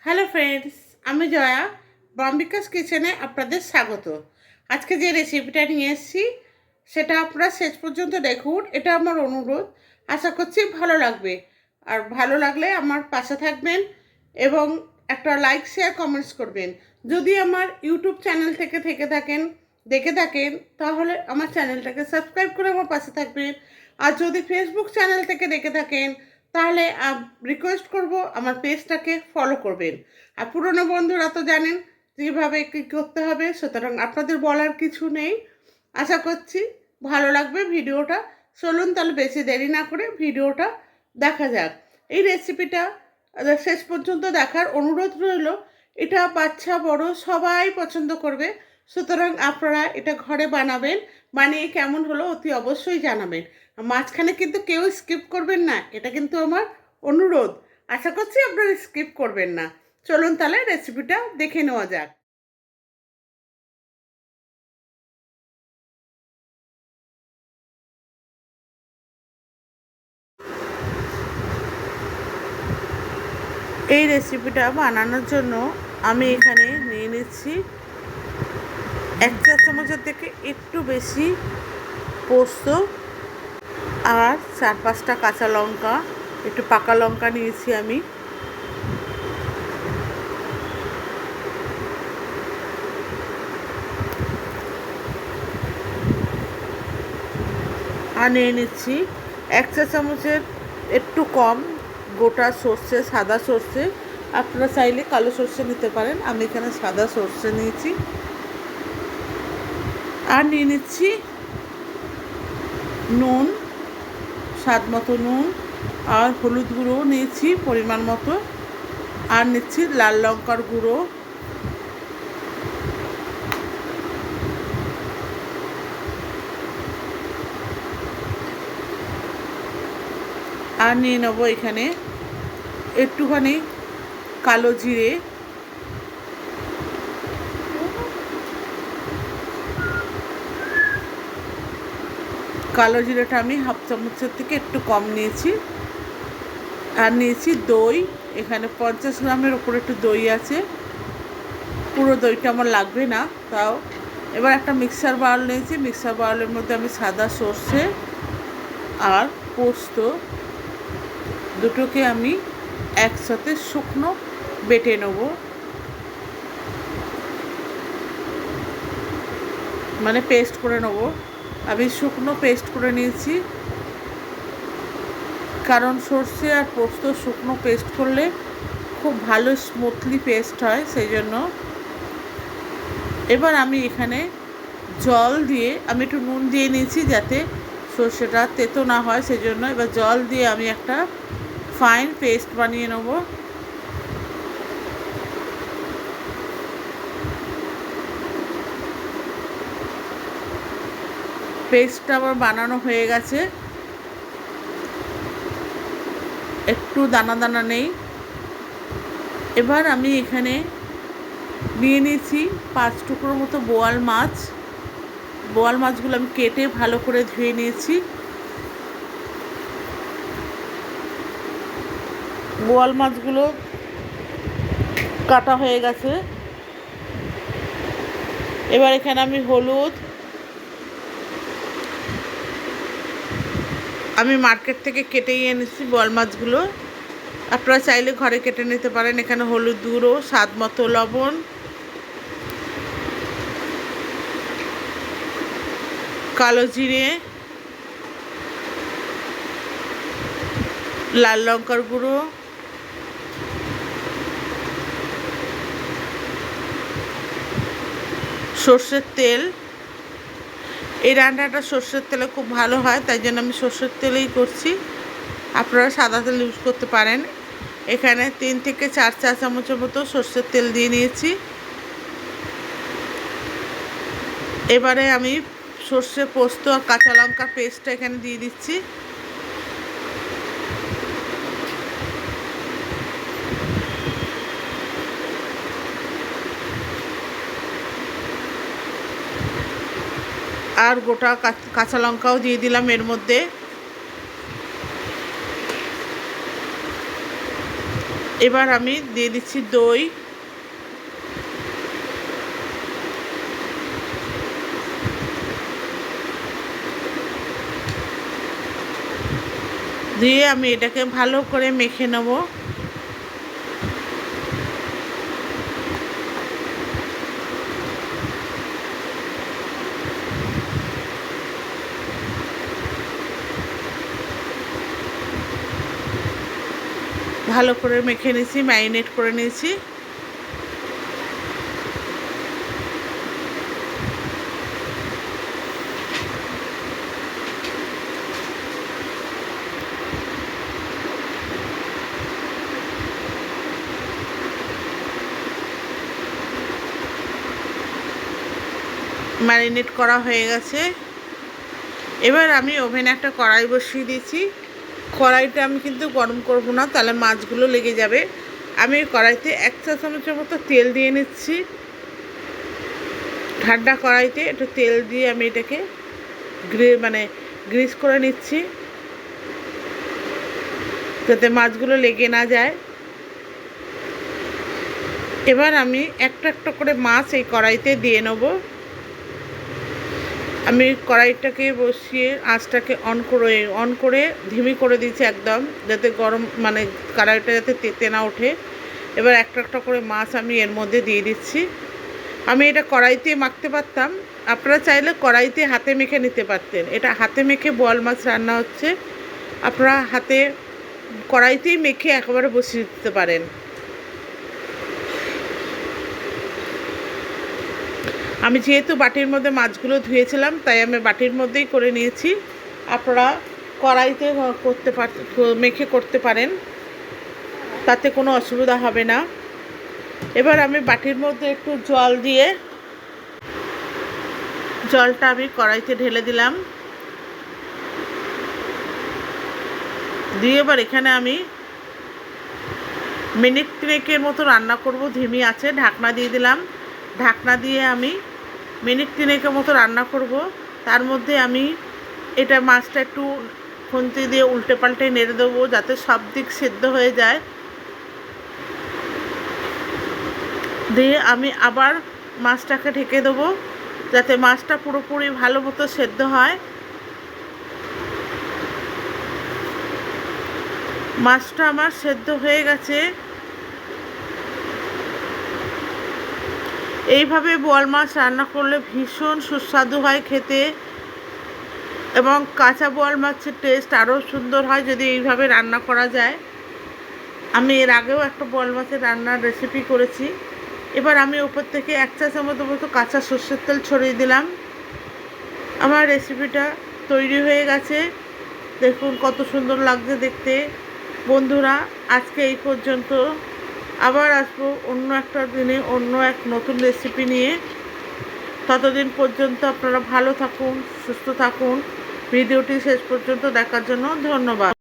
Hello friends, আমি জয়া বম্বিকাস কিচেনে আপনাদের স্বাগত। আজকে যে রেসিপিটা নিয়ে এসেছি সেটা আপনারা শেষ পর্যন্ত দেখুন, এটা আমার অনুরোধ। আশা করছি ভালো লাগবে। আর ভালো লাগলে আমার পাশে থাকবেন এবং একটা লাইক শেয়ার কমেন্টস করবেন। যদি আমার ইউটিউব চ্যানেল থেকে দেখে থাকেন তাহলে আমার চ্যানেলটাকে সাবস্ক্রাইব করে আমার পাশে থাকবেন। আর যদি ফেসবুক চ্যানেল থেকে দেখে থাকেন তাহলে রিকোয়েস্ট করব আমার পেজটাকে ফলো করবেন। আর পুরনো বন্ধুরা তো জানেন যেভাবে কী করতে হবে, সুতরাং আপনাদের বলার কিছু নেই। আশা করছি ভালো লাগবে ভিডিওটা। চলুন তাহলে বেশি দেরি না করে ভিডিওটা দেখা যাক। এই রেসিপিটা শেষ পর্যন্ত দেখার অনুরোধ রইল। এটা বাচ্চা বড় সবাই পছন্দ করবে, সুতরাং আপনারা এটা ঘরে বানাবেন। বানিয়ে কেমন হলো অতি অবশ্যই জানাবেন। মাঝখানে কিন্তু কেউ স্কিপ করবেন না, এটা কিন্তু আমার অনুরোধ। আশা করছি আপনারা স্কিপ করবেন না। চলুন তাহলে রেসিপিটা দেখে নেওয়া যাক। এই রেসিপিটা বানানোর জন্য আমি এখানে নিয়ে নিচ্ছি 1 চা চামচের থেকে একটু বেশি পোস্ত, আর 4-5টা কাঁচা লঙ্কা, একটু পাকা লঙ্কা নিয়েছি আমি। আর নিয়ে নিচ্ছি 1 চা চামচের একটু কম গোটা সর্ষে, সাদা সর্ষে। আপনারা চাইলে কালো সর্ষে নিতে পারেন, আমি এখানে সাদা সর্ষে নিয়েছি। আর নিয়ে নিচ্ছি নুন, স্বাদ মতো নুন, আর হলুদ গুঁড়ো নিয়েছি পরিমাণ মতো। আর নিচ্ছি লাল লঙ্কার গুঁড়ো। আর নিয়ে নেবো এখানে একটুখানি কালো জিরে। কালো জিরেটা আমি 1/2 চামচের থেকে একটু কম নিয়েছি। আর নিয়েছি দই, এখানে 50 গ্রামের ওপরে একটু দই আছে। পুরো দইটা আমার লাগবে না তাও। এবার একটা মিক্সার বাউল নিয়েছি, মিক্সার বাউলের মধ্যে আমি সাদা সর্ষে আর পোস্ত দুটোকে আমি একসাথে শুকনো বেটে নেব, মানে পেস্ট করে নেব। আমি শুকনো পেস্ট করে নিয়েছি, কারণ সর্ষে আর পোস্ত শুকনো পেস্ট করলে খুব ভালো স্মুথলি পেস্ট হয়, সেই জন্য। এবার আমি এখানে জল দিয়ে, আমি একটু নুন দিয়ে নিয়েছি যাতে সর্ষেটা তেতো না হয়, সেই জন্য। এবার জল দিয়ে আমি একটা ফাইন পেস্ট বানিয়ে নেব। পেস্টটা আমার বানানো হয়ে গেছে, একটু দানা দানা নেই। এবার আমি এখানে নিয়ে নিয়েছি 5 টুকরোর মতো বোয়াল মাছ। বোয়াল মাছগুলো আমি কেটে ভালো করে ধুয়ে নিয়েছি। বোয়াল মাছগুলো কাটা হয়ে গেছে। এবার এখানে আমি হলুদ, আমি মার্কেট থেকে কেটেই এনেছি বোয়াল মাছগুলো, আপনারা চাইলে ঘরে কেটে নিতে পারেন। এখানে হলুদ গুঁড়ো, স্বাদ মতো লবণ, কালো জিরে, লাল লঙ্কার গুঁড়ো, সর্ষের তেল। এই রান্নাটা সর্ষের তেলে খুব ভালো হয়, তাই জন্য আমি সর্ষের তেলেই করছি। আপনারা সাদা তেল ইউজ করতে পারেন। এখানে 3 থেকে 4 চা চামচের মতো সর্ষের তেল দিয়ে নিয়েছি। এবারে আমি সর্ষে, পোস্ত আর কাঁচা লঙ্কার পেস্টটা এখানে দিয়ে দিচ্ছি। আর গোটা কাঁচা লঙ্কাও দিয়ে দিলাম এর মধ্যে। এবার আমি দিয়ে দিচ্ছি দই, দিয়ে আমি এটাকে ভালো করে মেখে নেব। ভালো করে মেখে নিয়েছি, ম্যারিনেট করে নিয়েছি। ম্যারিনেট করা হয়ে গেছে। এবার আমি ওভেনে একটা কড়াই বসিয়ে দিয়েছি। কড়াইটা আমি কিন্তু গরম করব না, তাহলে মাছগুলো লেগে যাবে। আমি কড়াইতে 1 চা চামচের মতো তেল দিয়ে নিচ্ছি। ঠান্ডা কড়াইতে একটু তেল দিয়ে আমি এটাকে গ্রিস করে নিচ্ছি, যাতে মাছগুলো লেগে না যায়। এবার আমি একটা একটা করে মাছ এই কড়াইতে দিয়ে নেব। আমি কড়াইটাকে বসিয়ে আঁচটাকে অন করে ধিমি করে দিয়েছি একদম, যাতে গরম কড়াইটা যাতে তেতে না ওঠে। এবার একটা একটা করে মাছ আমি এর মধ্যে দিয়ে দিচ্ছি। আমি এটা কড়াইতে মাখতে পারতাম, আপনারা চাইলে কড়াইতে হাতে মেখে নিতে পারতেন। এটা হাতে মেখে বোয়াল মাছ রান্না হচ্ছে, আপনারা হাতে কড়াইতেই মেখে একেবারে বসিয়ে দিতে পারেন। আমি যেহেতু বাটির মধ্যে মাছগুলো ধুয়েছিলাম, তাই আমি বাটির মধ্যেই করে নিয়েছি। আপনারা কড়াইতে মেখে করতে পারেন, তাতে কোনো অসুবিধা হবে না। এবার আমি বাটির মধ্যে একটু জল দিয়ে জলটা আমি কড়াইতে ঢেলে দিলাম। দিয়ে এবার এখানে আমি মিনিট 3 মতো রান্না করব ধিমি আছে। ঢাকনা দিয়ে দিলাম। ঢাকনা দিয়ে আমি মিনিট 3 মতো রান্না করব। তার মধ্যে আমি এটা মাছটা একটু খুন্তি দিয়ে উল্টে পাল্টে নেড়ে দেবো, যাতে সব দিক সেদ্ধ হয়ে যায়। দিয়ে আমি আবার মাছটাকে ঢেকে দেবো, যাতে মাছটা পুরোপুরি ভালো মতো সেদ্ধ হয়। মাছটা আমার সেদ্ধ হয়ে গেছে। এইভাবে বোয়াল মাছ রান্না করলে ভীষণ সুস্বাদু হয় খেতে, এবং কাঁচা বোয়াল মাছের টেস্ট আরও সুন্দর হয় যদি এইভাবে রান্না করা যায়। আমি এর আগেও একটা বোয়াল মাছের রান্নার রেসিপি করেছি। এবার আমি ওপর থেকে 1 চা চামচ মতো কাঁচা সর্ষের তেল ছড়িয়ে দিলাম। আমার রেসিপিটা তৈরি হয়ে গেছে। দেখুন কত সুন্দর লাগছে দেখতে। বন্ধুরা, আজকে এই পর্যন্ত। আবার আসবো অন্য একটা দিনে অন্য এক নতুন রেসিপি নিয়ে। ততদিন পর্যন্ত আপনারা ভালো থাকুন, সুস্থ থাকুন। ভিডিওটি শেষ পর্যন্ত দেখার জন্য ধন্যবাদ।